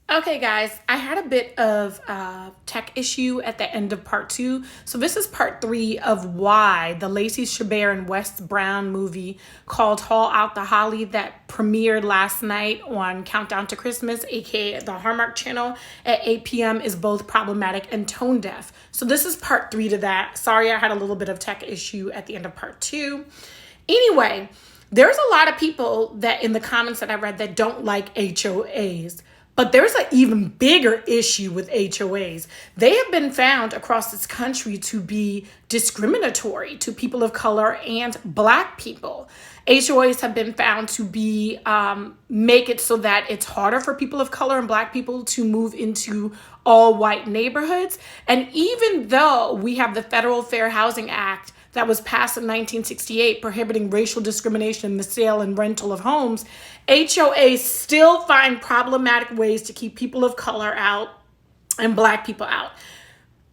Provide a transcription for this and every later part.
Okay, guys, I had a bit of a tech issue at the end of part two. So this is part three of why the Lacey Chabert and Wes Brown movie called Haul Out the Holly that premiered last night on Countdown to Christmas, aka the Hallmark channel at 8 p.m. is both problematic and tone deaf. So this is part three to that. Sorry, I had a little bit of tech issue at the end of part two. Anyway, there's a lot of people that in the comments that I read that don't like HOAs. But there's an even bigger issue with HOAs. They have been found across this country to be discriminatory to people of color and Black people. HOAs have been found to be make it so that it's harder for people of color and Black people to move into all white neighborhoods. And even though we have the Federal Fair Housing Act that was passed in 1968 prohibiting racial discrimination in the sale and rental of homes, HOAs still find problematic ways to keep people of color out and Black people out.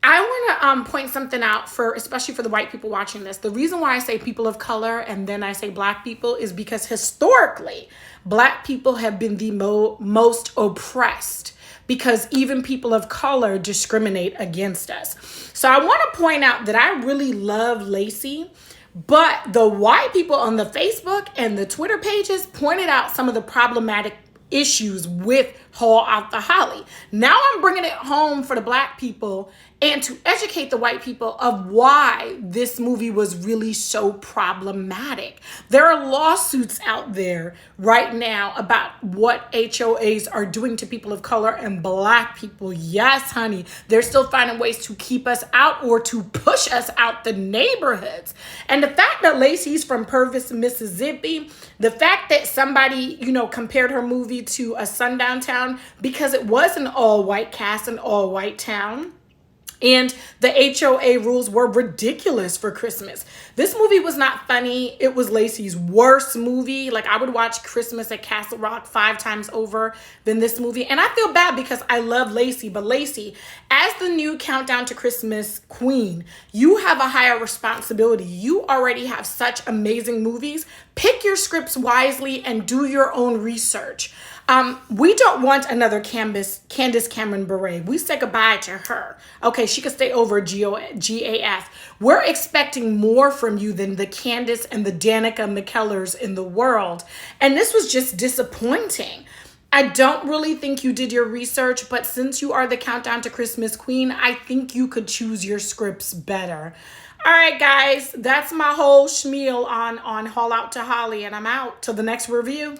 I want to point something out especially for the white people watching this. The reason why I say people of color and then I say Black people is because historically, Black people have been the most oppressed because even people of color discriminate against us. So I want to point out that I really love Lacey, but the white people on the Facebook and the Twitter pages pointed out some of the problematic issues with Haul Out the Holly. Now I'm bringing it home for the Black people and to educate the white people of why this movie was really so problematic. There are lawsuits out there right now about what HOAs are doing to people of color and Black people. Yes, honey, they're still finding ways to keep us out or to push us out the neighborhoods. And the fact that Lacey's from Purvis, Mississippi, the fact that somebody, compared her movie to A Sundown Town because it was an all-white cast, an all-white town. And the HOA rules were ridiculous for Christmas. This movie was not funny. It was Lacey's worst movie. Like, I would watch Christmas at Castle Rock 5 times over than this movie. And I feel bad because I love Lacey. But Lacey, as the new Countdown to Christmas queen, you have a higher responsibility. You already have such amazing movies. Pick your scripts wisely and do your own research. We don't want another Candace Cameron Bure. We say goodbye to her. Okay, she could stay over GAF. We're expecting more from you than the Candace and the Danica McKellars in the world. And this was just disappointing. I don't really think you did your research, but since you are the Countdown to Christmas queen, I think you could choose your scripts better. All right, guys, that's my whole schmeal on Haul Out to Holly, and I'm out till the next review.